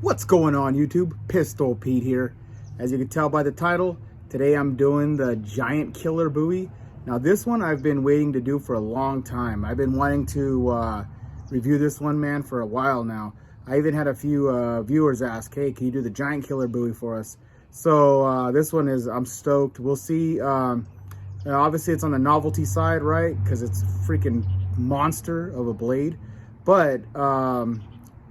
What's going on, YouTube? Pistol Pete here. As you can tell by the title, today I'm doing the Giant Killer Bowie. Now this one I've been waiting to do for a long time. I've been wanting to review this one, man, for a while now. I even had a few viewers ask, hey, can you do the Giant Killer Bowie for us? So this one is, I'm stoked. We'll see. Obviously it's on the novelty side, right? Because it's a freaking monster of a blade. But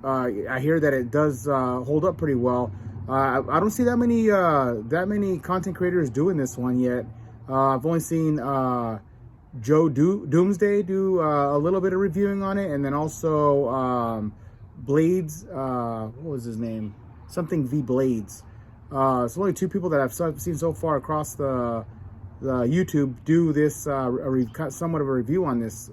I hear that it does hold up pretty well. I don't see that many content creators doing this one yet. I've only seen Joe Doomsday do a little bit of reviewing on it, and then also Blades. What was his name? Something V Blades. It's only two people that I've seen so far across the YouTube do this somewhat of a review on this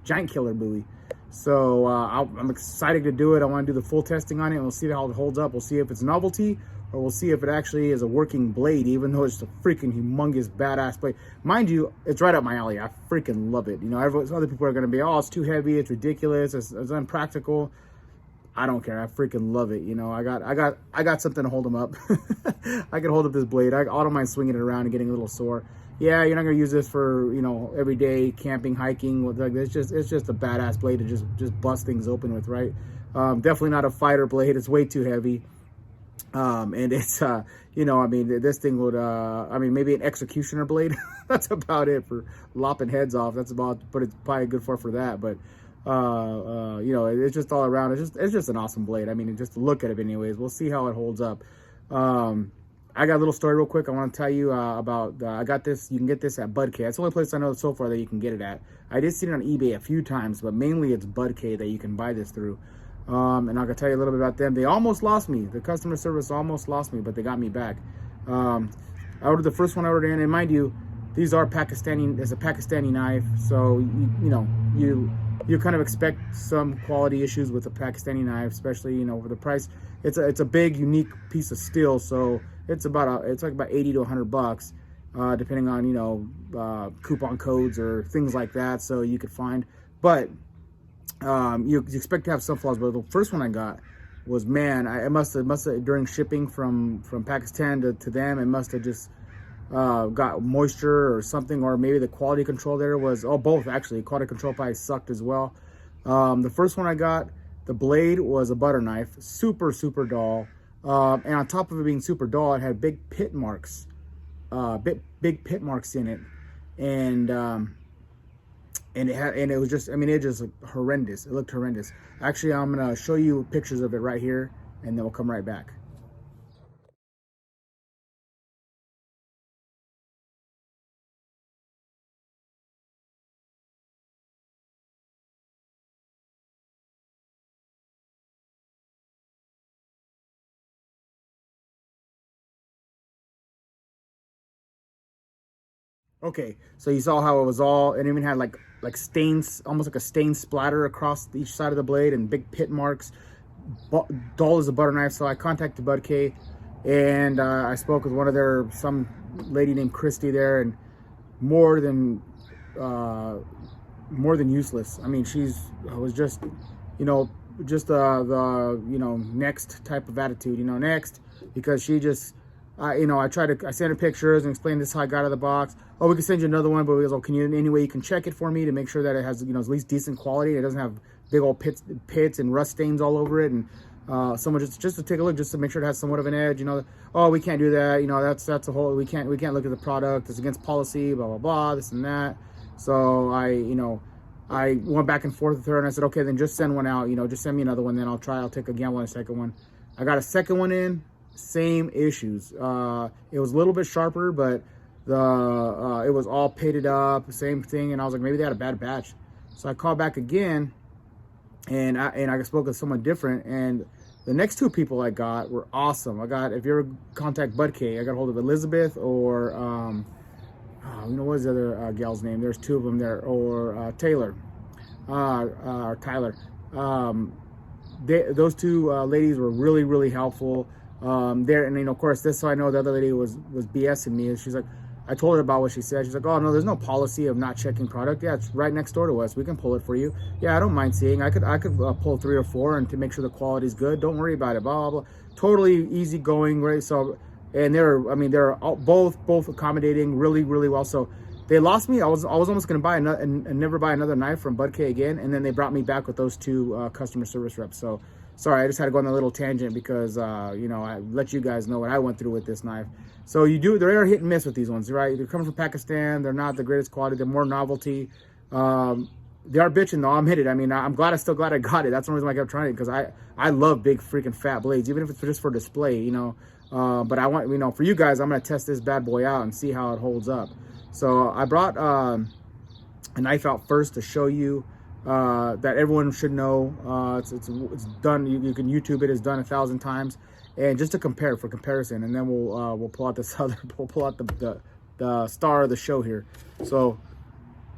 Giant Killer Bowie. So I'm excited to do it. I want to do the full testing on it, and we'll see how it holds up. We'll see if it's novelty, or we'll see if it actually is a working blade, even though it's a freaking humongous badass blade. Mind you, it's right up my alley. I freaking love it. You know, other people are going to be, oh, it's too heavy, it's ridiculous, it's unpractical. I don't care. I freaking love it. You know, I got something to hold them up. I can hold up this blade. I don't mind swinging it around and getting a little sore. Yeah, you're not gonna use this for, you know, everyday camping, hiking. Like, it's just a badass blade to just bust things open with, right? Definitely not a fighter blade. It's way too heavy. And it's you know, I mean, this thing would I mean, maybe an executioner blade. That's about it for lopping heads off. That's about, but it's probably good for that. But you know, it's just all around. It's just an awesome blade. I mean, just to look at it, anyways. We'll see how it holds up. I got a little story real quick. I want to tell you about, I got this, you can get this at Budk Gant. It's the only place I know so far that you can get it at. I did see it on eBay a few times, but mainly it's Budk Gant that you can buy this through. And I can tell you a little bit about them. They almost lost me. The customer service almost lost me, but they got me back. I ordered the first one I ordered in, and mind you, these are Pakistani, it's a Pakistani knife, so you know, you kind of expect some quality issues with a Pakistani knife, especially, you know, for the price. It's a big, unique piece of steel, so it's like about 80 to 100 bucks, depending on, you know, coupon codes or things like that. So you could find, but you expect to have some flaws. But the first one I got was, man, it must have during shipping from Pakistan to them, it must have just got moisture or something, or maybe the quality control there was, oh, both actually. Quality control probably sucked as well. The first one I got, the blade was a butter knife, super dull, and on top of it being super dull, it had big pit marks, big pit marks in it, and it was just, I mean, it just looked horrendous. It looked horrendous. Actually, I'm gonna show you pictures of it right here, and then we'll come right back. Okay, so you saw how it was all, it even had like stains, almost like a stain splatter across each side of the blade, and big pit marks, dull as a butter knife. So I contacted Budk Gant, and I spoke with some lady named Christy there, and more than useless. I mean, was just, you know, just the you know, next type of attitude, you know, next, because she just, you know, I sent her pictures and explained this is how I got out of the box. Oh, we can send you another one, but we goes, oh, can you, any way you can check it for me to make sure that it has, you know, at least decent quality. It doesn't have big old pits and rust stains all over it. And someone just to take a look, just to make sure it has somewhat of an edge, you know. Oh, we can't do that. You know, that's a whole, we can't look at the product. It's against policy, blah, blah, blah, this and that. So you know, I went back and forth with her, and I said, okay, then just send one out, you know, just send me another one. Then I'll take a gamble on a second one. I got a second one in. Same issues. It was a little bit sharper, but it was all pitted up, same thing. And I was like, maybe they had a bad batch. So I called back again, and I spoke with someone different. And the next two people I got were awesome. If you ever contact Budk Gant, I got a hold of Elizabeth, or you know, what's the other gal's name? There's two of them there, or Taylor, or Tyler. Those two ladies were really helpful. There, and you know, of course, this, so I know the other lady was BSing me. She's like, I told her about what she said. She's like, oh no, there's no policy of not checking product. Yeah, it's right next door to us. We can pull it for you. Yeah, I don't mind seeing. I could pull 3 or 4 and to make sure the quality's good. Don't worry about it. Blah blah blah. Totally easygoing, right? So, and they're both accommodating really well. So they lost me. I was almost gonna buy another and never buy another knife from Budk again, and then they brought me back with those 2 customer service reps. So sorry, I just had to go on a little tangent because you know, I let you guys know what I went through with this knife. So they're hit and miss with these ones, right? They're coming from Pakistan. They're not the greatest quality. They're more novelty. They are bitching though. I'm hit it. I mean, I'm still glad I got it. That's the reason why I kept trying it, because I love big freaking fat blades, even if it's just for display, you know. But I want, you know, for you guys, I'm gonna test this bad boy out and see how it holds up. So I brought a knife out first to show you that everyone should know. It's done. You can YouTube it. It's done 1,000 times, and just to compare, for comparison, and then we'll pull out this other. We'll pull out the star of the show here. So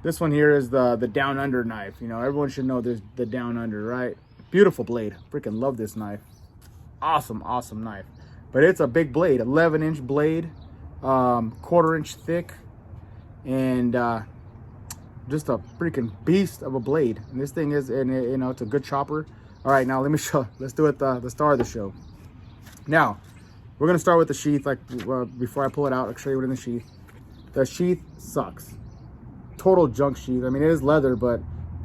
this one here is the down under knife. You know, everyone should know there's the down under, right? Beautiful blade. Freaking love this knife. Awesome knife. But it's a big blade, 11-inch blade, 1/4 inch thick, and just a freaking beast of a blade. And this thing is, and you know, it's a good chopper. All right, now let me show. Let's do it the star of the show. Now we're gonna start with the sheath. Like before I pull it out, I'll show you what in the sheath. The sheath sucks. Total junk sheath. I mean, it is leather, but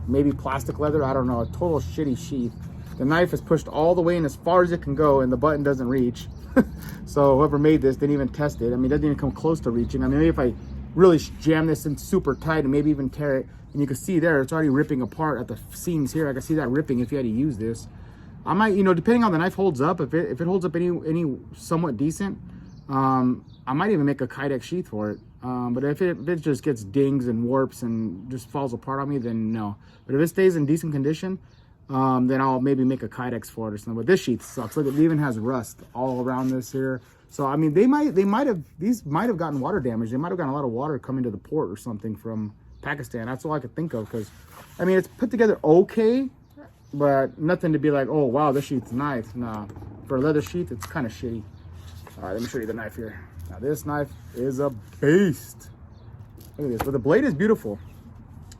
maybe plastic leather. I don't know. A total shitty sheath. The knife is pushed all the way in as far as it can go, and the button doesn't reach. So whoever made this didn't even test it. I mean, it doesn't even come close to reaching. I mean, maybe if I really jam this in super tight and maybe even tear it, and you can see there, it's already ripping apart at the seams here. I can see that ripping if you had to use this. I might, you know, depending on the knife holds up, if it holds up any somewhat decent, I might even make a Kydex sheath for it. But if it just gets dings and warps and just falls apart on me, then no. But if it stays in decent condition, then I'll maybe make a Kydex for it or something. But this sheath sucks. Look, it even has rust all around this here. So I mean, these might have gotten water damage. They might have gotten a lot of water coming to the port or something from Pakistan. That's all I could think of, because I mean, it's put together okay, but nothing to be like, oh wow, this sheath's nice. Nah, for a leather sheath, it's kind of shitty. All right, let me show you the knife here. Now this knife is a beast. Look at this. But the blade is beautiful.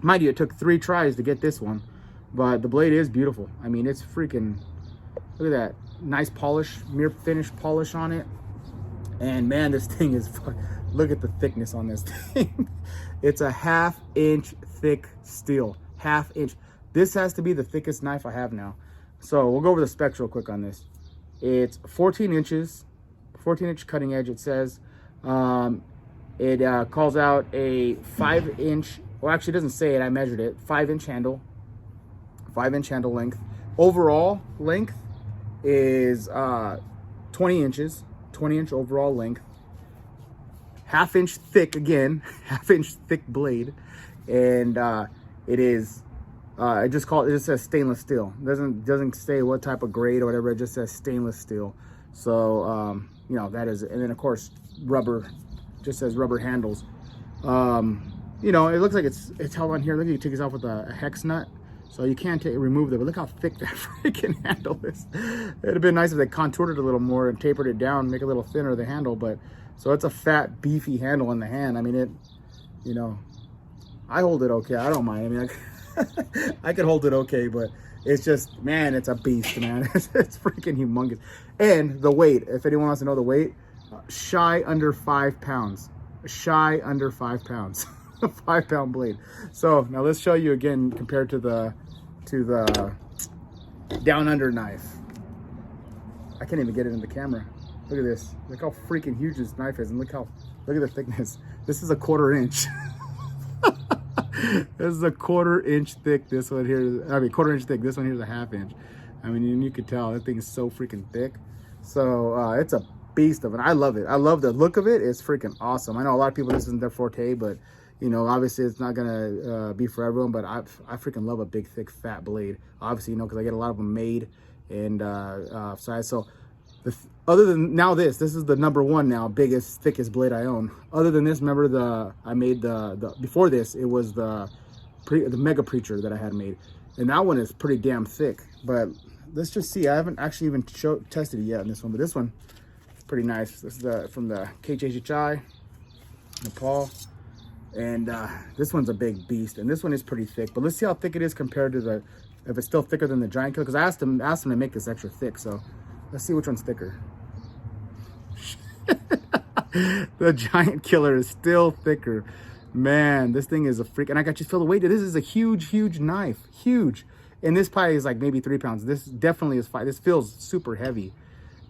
Mind you, it took 3 tries to get this one, but the blade is beautiful. I mean, it's freaking, look at that. Nice polish, mirror finish polish on it. And man, this thing is, look at the thickness on this thing. It's a 1/2 inch thick steel, 1/2 inch. This has to be the thickest knife I have now. So we'll go over the specs real quick on this. It's 14 inches, 14-inch cutting edge, it says. It calls out a 5-inch, well, actually it doesn't say it, I measured it, 5-inch handle, 5-inch handle length. Overall length is 20 inches, 20-inch overall length. 1/2 inch thick, again, 1/2 inch thick blade. And it is, it just says stainless steel. It doesn't say what type of grade or whatever, it just says stainless steel. So, you know, that is, and then of course, rubber, just says rubber handles. You know, it looks like it's held on here. Look, you can take this off with a hex nut. So you can't remove it, but look how thick that freaking handle is. It'd have been nice if they contoured it a little more and tapered it down, make it a little thinner, the handle. But so it's a fat, beefy handle in the hand. I mean, it, you know, I hold it okay. I don't mind. I mean, I can hold it okay, but it's just, man, it's a beast, man. It's freaking humongous. And the weight, if anyone wants to know the weight, shy under 5 pounds. Shy under 5 pounds. A 5-pound blade. So now let's show you again compared to the down under knife. I can't even get it in the camera. Look at this. Look how freaking huge this knife is, and look at the thickness. This is a 1/4 inch. This is a 1/4 inch thick. This one here, I mean 1/4 inch thick. This one here is a 1/2 inch. I mean, you could tell that thing is so freaking thick. So it's a beast of it. I love it. I love the look of it. It's freaking awesome. I know a lot of people, this isn't their forte, but you know, obviously it's not gonna be for everyone, but I freaking love a big, thick, fat blade. Obviously, you know, because I get a lot of them made and size. So, other than now, this is the #1 now, biggest, thickest blade I own. Other than this, remember I made the before this, it was the Mega Preacher that I had made, and that one is pretty damn thick. But let's just see. I haven't actually even tested it yet in this one, but this one is pretty nice. This is from the KHHI. Nepal. And this one's a big beast, and this one is pretty thick. But let's see how thick it is compared to the, if it's still thicker than the giant killer. Because I asked him to make this extra thick. So let's see which one's thicker. The giant killer is still thicker. Man, this thing is a freak. And I got you feel the weight. This is a huge, huge knife. Huge. And this probably is like maybe 3 pounds. This definitely is 5. This feels super heavy.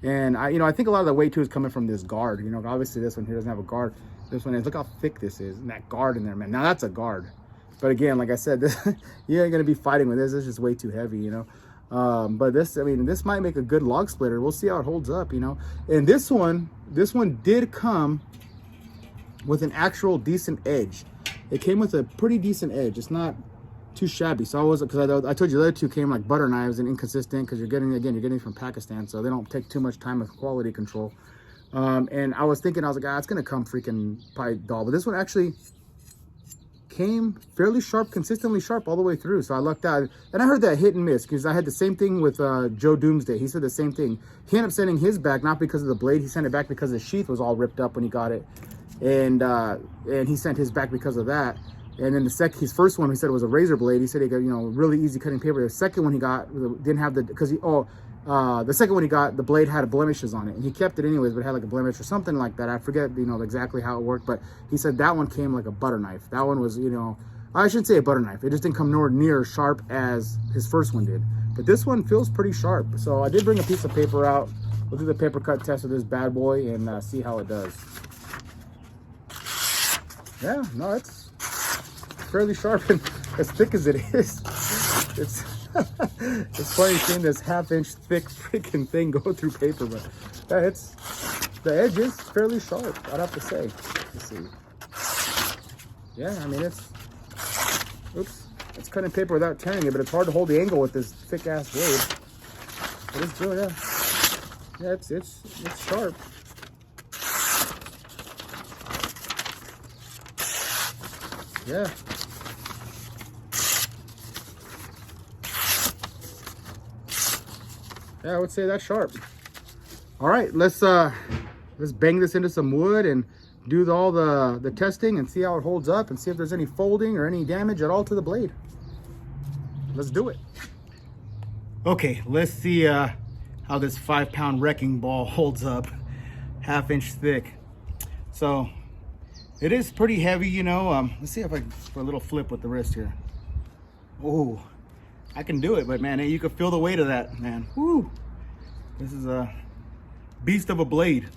And I think a lot of the weight too is coming from this guard. Obviously this one here doesn't have a guard. This one is, look how thick this is. And that guard in there, man. Now that's a guard. But again, like I said, this, you ain't gonna be fighting with this. It's just way too heavy, But this, this might make a good log splitter. We'll see how it holds up, And this one did come with an actual decent edge. It came with a pretty decent edge. It's not too shabby. So because I told you the other two came like butter knives and inconsistent, because you're getting it from Pakistan, so they don't take too much time with quality control. And I was thinking, it's gonna come freaking probably dull. But this one actually came fairly sharp, consistently sharp all the way through. So I lucked out. And I heard that hit and miss, because I had the same thing with Joe Doomsday. He said the same thing. He ended up sending his back not because of the blade. He sent it back because the sheath was all ripped up when he got it. And he sent his back because of that. And then his first one, he said it was a razor blade. He said he got, really easy cutting paper. The second one he got didn't have the second one he got, the blade had blemishes on it, and he kept it anyways, but it had like a blemish or something like that. I forget, exactly how it worked, but he said that one came like a butter knife. That one was, I shouldn't say a butter knife. It just didn't come nowhere near sharp as his first one did. But this one feels pretty sharp. So I did bring a piece of paper out. We'll do the paper cut test of this bad boy and see how it does. Yeah, no, it's fairly sharp and as thick as it is. It's funny seeing this half-inch thick freaking thing go through paper, but the edge is fairly sharp, I'd have to say. Let's see. Yeah, it's cutting paper without tearing it, but it's hard to hold the angle with this thick-ass blade. But it's good, yeah. Yeah, it's sharp. Yeah. Yeah, I would say that's sharp. All right, let's bang this into some wood and do all the testing and see how it holds up and see if there's any folding or any damage at all to the blade. Let's do it. Okay, let's see how this 5-pound wrecking ball holds up, half-inch thick. So it is pretty heavy, Let's see if I can for a little flip with the wrist here. Oh, I can do it, but man, you can feel the weight of that, man. Woo! This is a beast of a blade.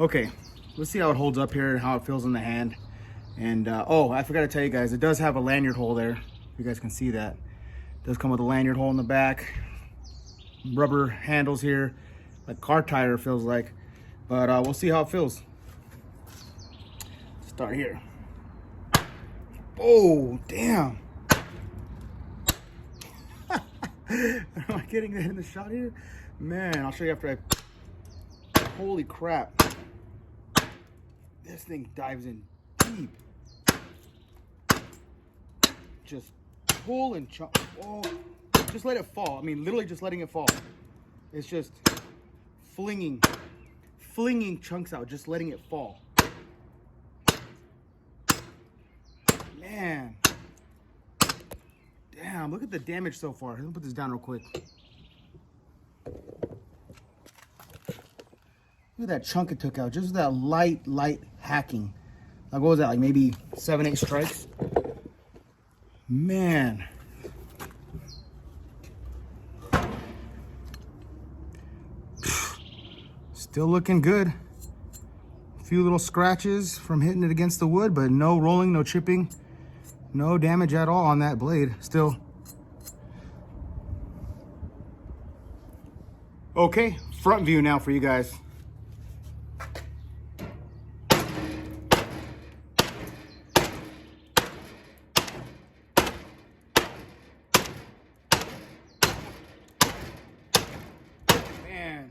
Okay, let's see how it holds up here and how it feels in the hand. And oh, I forgot to tell you guys, it does have a lanyard hole there. You guys can see that. It does come with a lanyard hole in the back. Rubber handles here, like car tire feels like. But we'll see how it feels. Start here. Oh, damn. Am I getting that in the shot here? Man, I'll show you after I... Holy crap. This thing dives in deep. Just pull and chop. Oh, just let it fall. Literally just letting it fall. It's just flinging chunks out, just letting it fall. Man. Damn, look at the damage so far. Let me put this down real quick. Look at that chunk it took out. Just that light hacking. Like, what was that? Like maybe 7-8 strikes? Man. Still looking good. A few little scratches from hitting it against the wood, but no rolling, no chipping. No damage at all on that blade, still. Okay, front view now for you guys. Man.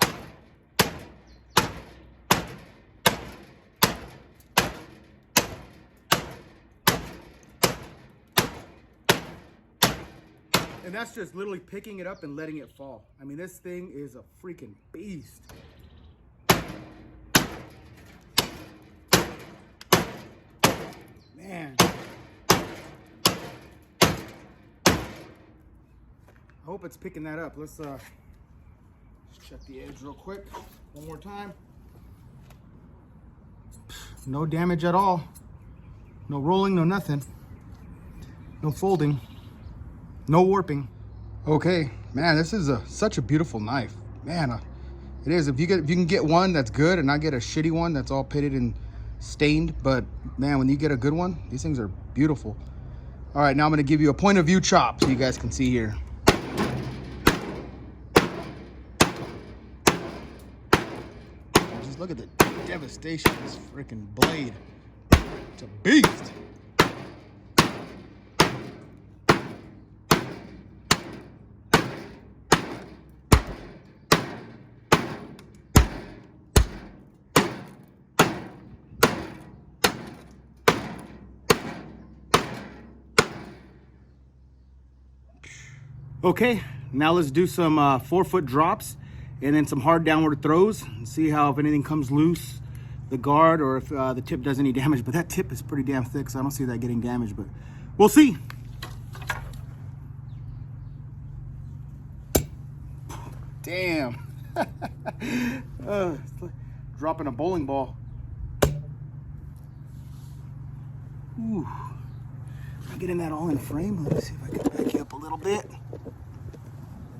And that's just literally picking it up and letting it fall. This thing is a freaking beast. Man. I hope it's picking that up. Let's check the edge real quick. One more time. No damage at all. No rolling, no nothing. No folding. No warping. Okay, man, this is such a beautiful knife. Man, it is. If you can get one that's good and not get a shitty one that's all pitted and stained, but man, when you get a good one, these things are beautiful. All right, now I'm gonna give you a point of view chop so you guys can see here. Just look at the devastation of this freaking blade. It's a beast. Okay, now let's do some 4-foot drops and then some hard downward throws and see how if anything comes loose, the guard, or if the tip does any damage. But that tip is pretty damn thick, so I don't see that getting damaged, but we'll see. Damn. It's like dropping a bowling ball. Ooh. Getting that all in frame. Let me see if I can back you up a little bit.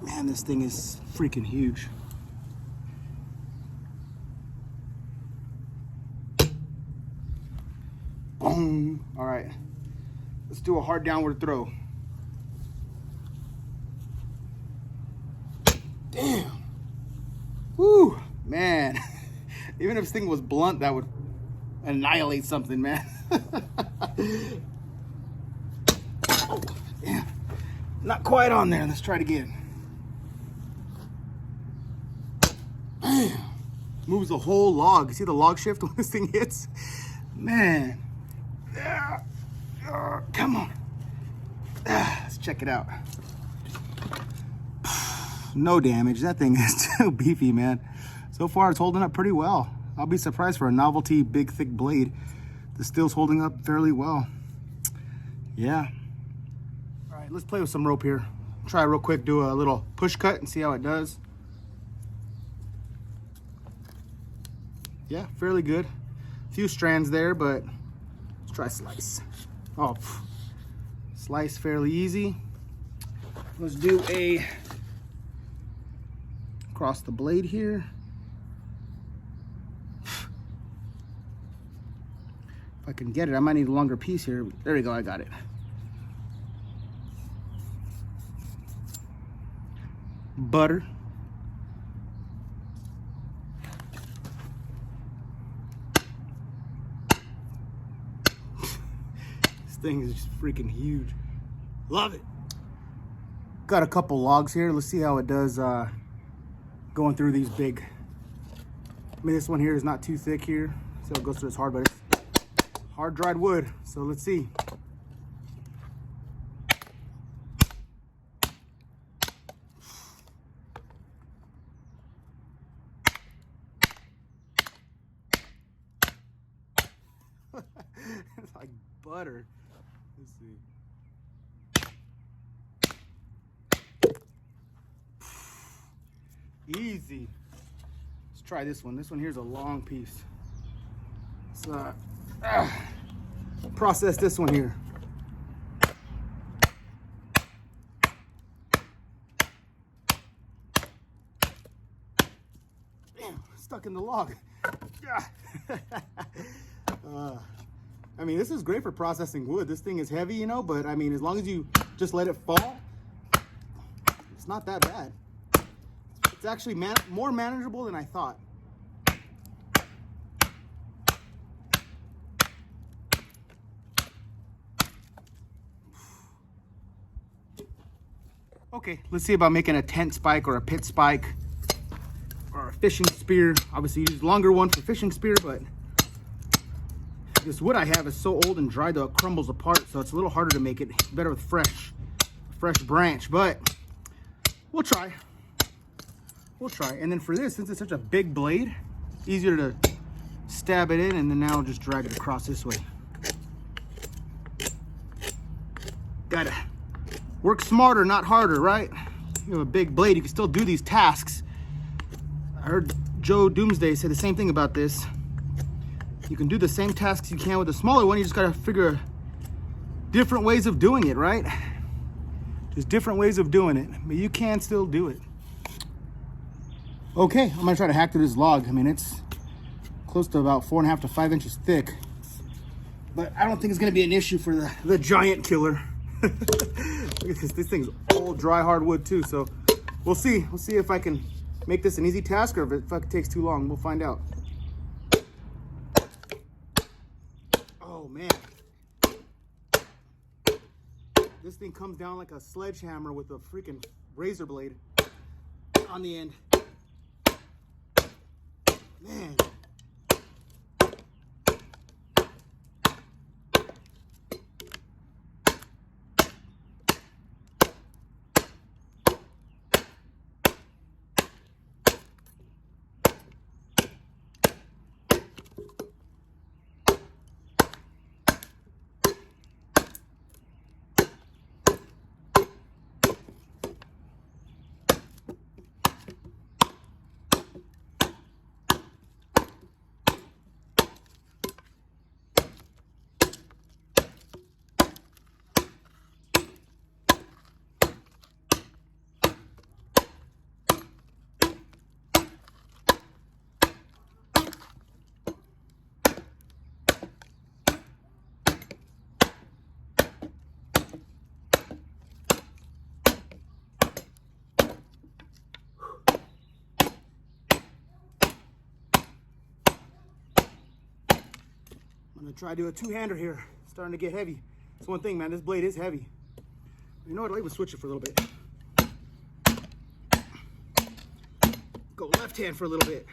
Man, this thing is freaking huge. Boom. All right, let's do a hard downward throw. Damn. Woo, man. Even if this thing was blunt, that would annihilate something, man. Oh, yeah. Not quite on there. Let's try it again. Bam. Moves the whole log. You see the log shift when this thing hits? Man. Come on. Let's check it out. No damage. That thing is too beefy, man. So far, it's holding up pretty well. I'll be surprised for a novelty, big, thick blade. The steel's holding up fairly well. Yeah. All right, let's play with some rope here. Try real quick, do a little push cut and see how it does. Yeah, fairly good. A few strands there, but let's try slice. Oh, slice fairly easy. Let's do a across the blade here. If I can get it, I might need a longer piece here. There we go, I got it. Butter. This thing is just freaking huge. Love it. Got a couple logs here. Let's see how it does going through these big. I mean, this one here is not too thick here, so it goes through this hard, but it's hard dried wood. So let's see. It's like butter. Let's see. Easy. Let's try this one. This one here's a long piece. Let's process this one here. Damn, stuck in the log. I mean, this is great for processing wood. This thing is heavy, you know, but I mean, as long as you just let it fall, it's not that bad. It's actually more manageable than I thought. Okay, let's see about making a tent spike or a pit spike or a fishing spear. Obviously, use a longer one for fishing spear, but this wood I have is so old and dry that it crumbles apart, so it's a little harder to make it. Better with fresh branch, but we'll try. We'll try. And then for this, since it's such a big blade, easier to stab it in, and then now just drag it across this way. gotta work smarter, not harder, right? You have a big blade, you can still do these tasks. I heard Joe Doomsday say the same thing about this. You can do the same tasks you can with a smaller one, you just gotta figure different ways of doing it, right? Just different ways of doing it, but you can still do it. Okay, I'm gonna try to hack through this log. I mean, it's close to about 4.5 to 5 inches thick, but I don't think it's gonna be an issue for the giant killer. Look at this, this thing's all dry hardwood too, so we'll see. We'll see if I can make this an easy task or if it takes too long. We'll find out. Oh man. This thing comes down like a sledgehammer with a freaking razor blade on the end. Man. I'm gonna try to do a two-hander here. It's starting to get heavy. That's one thing, man, this blade is heavy. You know what, I'll even switch it for a little bit. Go left hand for a little bit.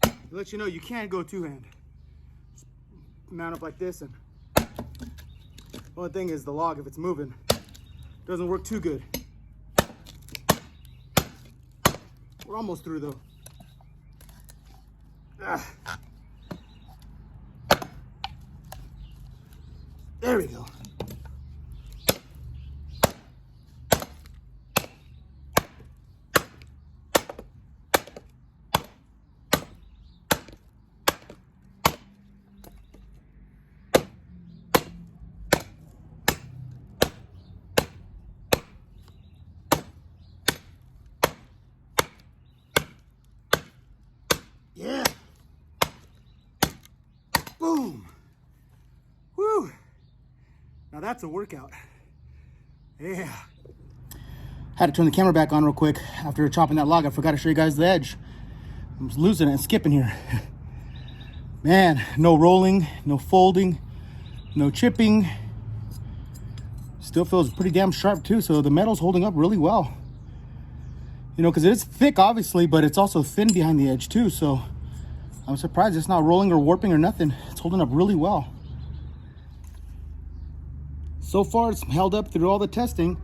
To let you know, you can go two-hand. Just mount up like this, and the only thing is the log, if it's moving, doesn't work too good. We're almost through though. There we go. Yeah. Boom. Woo. Now that's a workout. Yeah. Had to turn the camera back on real quick. After chopping that log, I forgot to show you guys the edge. I'm just losing it and skipping here. Man, no rolling, no folding, no chipping. Still feels pretty damn sharp too, so the metal's holding up really well. You know, because it is thick, obviously, but it's also thin behind the edge too, so I'm surprised it's not rolling or warping or nothing. It's holding up really well. So far, it's held up through all the testing.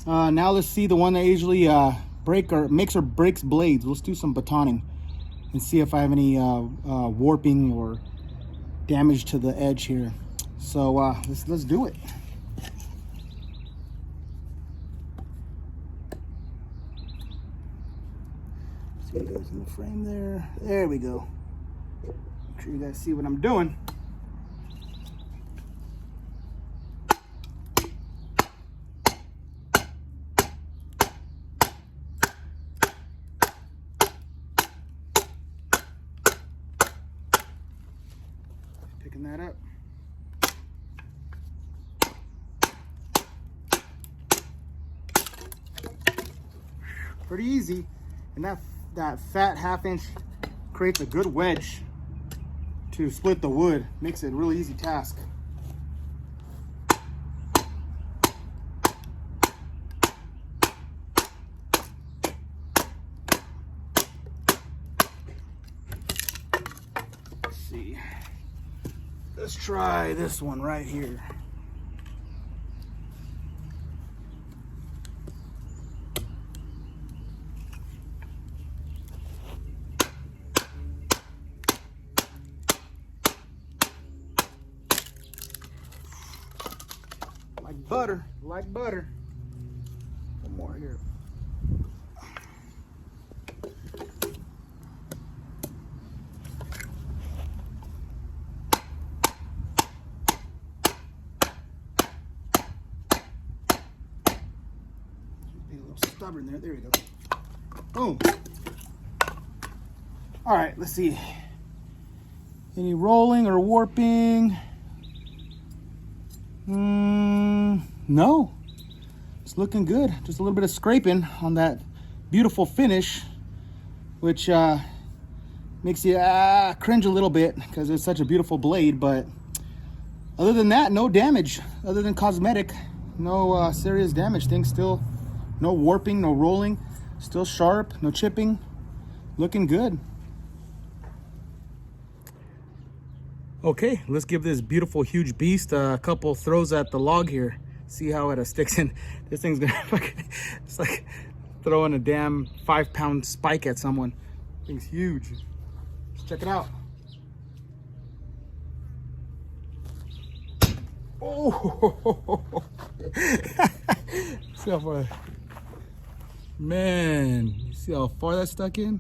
Now let's see the one that usually makes or breaks blades. Let's do some batoning and see if I have any warping or damage to the edge here. So let's do it. See you guys in the frame there. There we go. Make sure you guys see what I'm doing. Picking that up. Pretty easy, and that fat half-inch creates a good wedge to split the wood. Makes it a really easy task. Let's see. Let's try this one right here. butter, like butter. One more here. Be a little stubborn there. There we go. Boom. All right, let's see. Any rolling or warping? No. It's looking good. Just a little bit of scraping on that beautiful finish, which makes you cringe a little bit because it's such a beautiful blade. But other than that, no damage. Other than cosmetic, no serious damage. Things still, no warping, no rolling. Still sharp, no chipping. Looking good. Okay, let's give this beautiful, huge beast a couple throws at the log here. See how it sticks in. This thing's gonna fucking, it's like throwing a damn 5-pound spike at someone. This thing's huge. Let's check it out. Oh, see how far, man, you see how far that stuck in?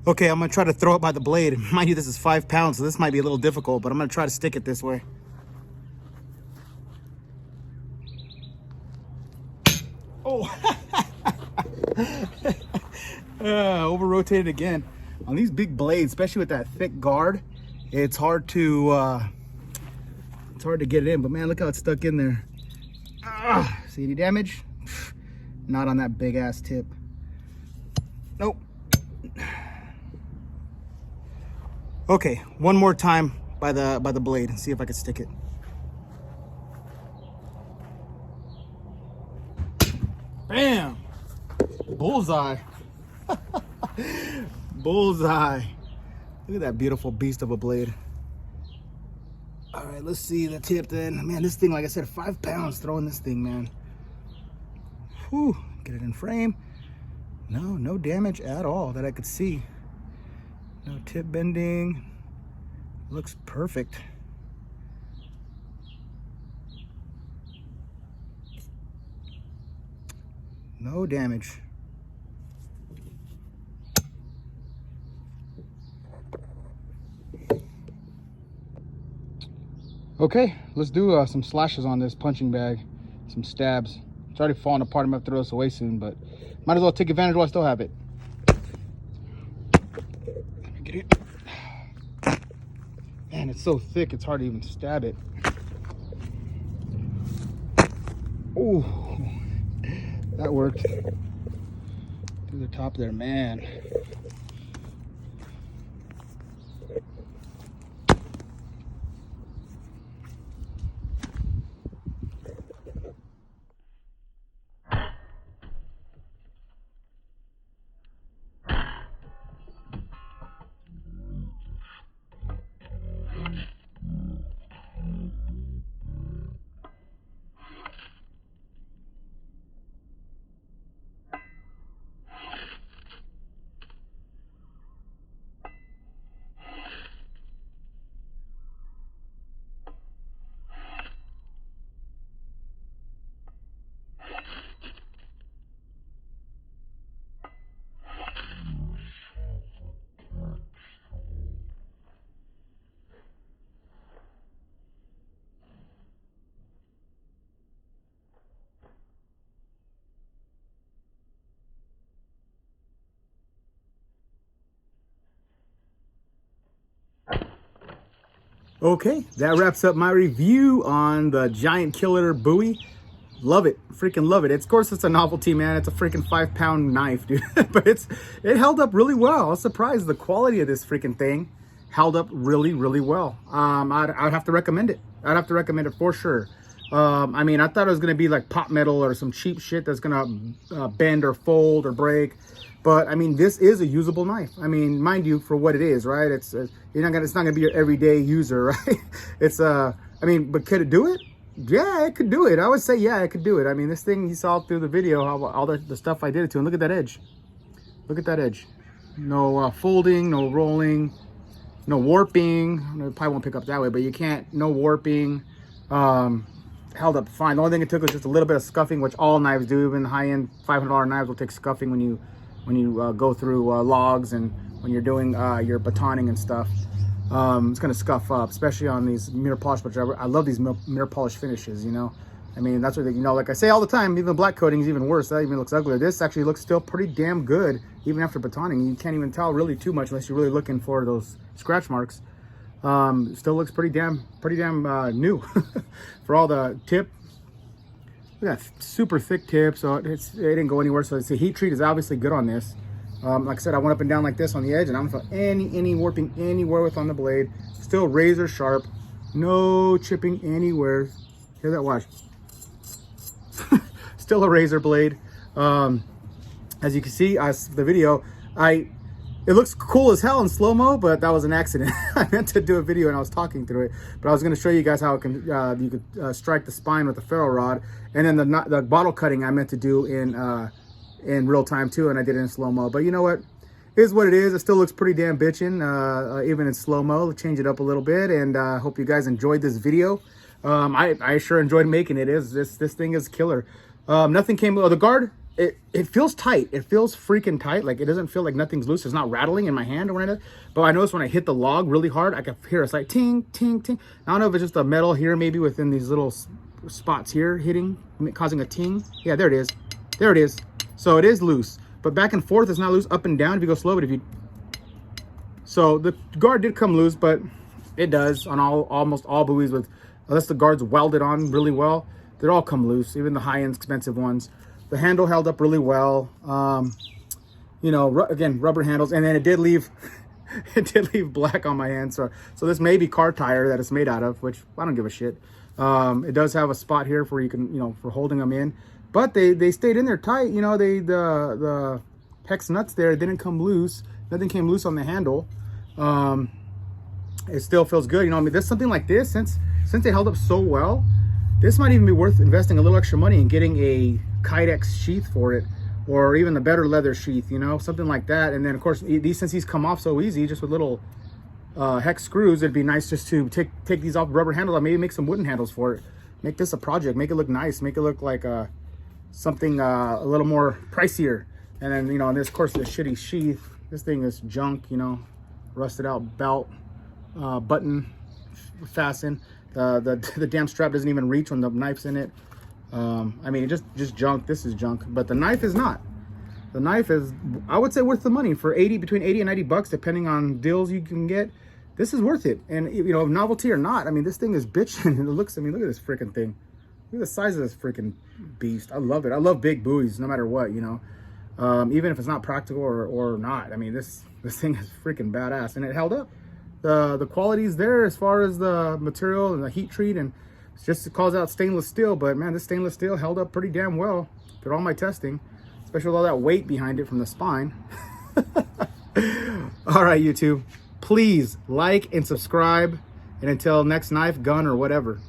Okay, I'm gonna try to throw it by the blade. Mind you, this is 5 pounds, so this might be a little difficult, but I'm gonna try to stick it this way. Oh, over rotated again. On these big blades, especially with that thick guard, it's hard to get it in. But man, look how it's stuck in there. See any damage? Not on that big ass tip. Nope. Okay, one more time by the blade and see if I can stick it. Bam! Bullseye. Bullseye. Look at that beautiful beast of a blade. All right, let's see the tip then. Man, this thing, like I said, 5 pounds throwing this thing, man. Whew, get it in frame. No damage at all that I could see. No tip bending. Looks perfect. No damage. Okay, let's do some slashes on this punching bag. Some stabs. It's already falling apart. I'm gonna throw this away soon, but might as well take advantage while I still have it. Get it. Man, it's so thick, it's hard to even stab it. Oh, that worked. Through the top there, man. Okay, that wraps up my review on the Giant Killer Bowie. Love it, freaking love it. Of course, it's a novelty, man. It's a freaking 5-pound knife, dude. But it held up really well. I was surprised the quality of this freaking thing held up really, really well. I'd have to recommend it. I'd have to recommend it for sure. I mean, I thought it was gonna be like pop metal or some cheap shit that's gonna bend or fold or break. But I mean, this is a usable knife. I mean, mind you, for what it is, right? It's not gonna be your everyday user, right? It's I mean, but could it do it? Yeah, it could do it. I would say, yeah, it could do it. I mean, this thing, you saw through the video how all the stuff I did it to, and look at that edge. Look at that edge. No folding, no rolling. no warping. It probably won't pick up that way, but you can't, no warping. Held up fine. The only thing it took was just a little bit of scuffing, which all knives do. Even high-end $500 knives will take scuffing when you go through logs and when you're doing your batoning and stuff. It's gonna scuff up, especially on these mirror polish, which I love these mirror polish finishes, you know. I mean, that's what, you know, like I say all the time, even black coating is even worse. That even looks uglier. This actually looks still pretty damn good, even after batoning. You can't even tell really too much unless you're really looking for those scratch marks. Still looks pretty damn new for all the tip. Yeah, super thick tip, so it didn't go anywhere. So the heat treat is obviously good on this. Like I said, I went up and down like this on the edge, and I don't feel any warping anywhere with on the blade. Still razor sharp, no chipping anywhere. Hear that? Watch. Still a razor blade. As you can see, the video, it looks cool as hell in slow-mo, but that was an accident. I meant to do a video and I was talking through it, but I was going to show you guys how it can you could strike the spine with the ferro rod, and then the bottle cutting I meant to do in real time too, and I did it in slow-mo. But you know what? It is what it is. It still looks pretty damn bitchin', even in slow-mo. Change it up a little bit, and hope you guys enjoyed this video. I sure enjoyed making it. This thing is killer. Nothing came. Oh, the guard. It feels tight. It feels freaking tight. Like it doesn't feel like nothing's loose. It's not rattling in my hand or anything. But I noticed when I hit the log really hard, I could hear it's like ting, ting, ting. I don't know if it's just a metal here, maybe within these little spots here hitting, causing a ting. Yeah, there it is. There it is. So it is loose. But back and forth, it's not loose. Up and down if you go slow. But if you, so the guard did come loose, but it does on almost all buoys with, unless the guard's welded on really well, they all come loose. Even the high-end expensive ones. The handle held up really well. You know, again, rubber handles, and then it did leave it did leave black on my hand. So this may be car tire that it's made out of, which I don't give a shit. It does have a spot here for you can, you know, for holding them in, but they stayed in there tight. You know, the hex nuts there didn't come loose. Nothing came loose on the handle. It still feels good. You know, I mean, there's something like this, since they held up so well, this might even be worth investing a little extra money and getting a Kydex sheath for it, or even a better leather sheath, you know, something like that. And then of course, since these come off so easy, just with little hex screws, it'd be nice just to take these off rubber handles, maybe make some wooden handles for it. Make this a project, make it look nice, make it look like something a little more pricier. And then, you know, and this, of course, the shitty sheath, this thing is junk, you know, rusted out belt, button fasten. The damn strap doesn't even reach when the knife's in it. I mean, just junk. This is junk, but the knife is not. The knife is, I would say, worth the money for between 80 and 90 bucks, depending on deals you can get. This is worth it. And you know, novelty or not, I mean, this thing is bitching. It looks, I mean, look at this freaking thing. Look at the size of this freaking beast. I love it. I love big buoys, no matter what, you know. Even if it's not practical or not. I mean, this thing is freaking badass, and it held up. The quality's there as far as the material and the heat treat, and it's just, it calls out stainless steel, but man, this stainless steel held up pretty damn well through all my testing, especially with all that weight behind it from the spine. All right, YouTube, please like and subscribe, and until next knife, gun, or whatever.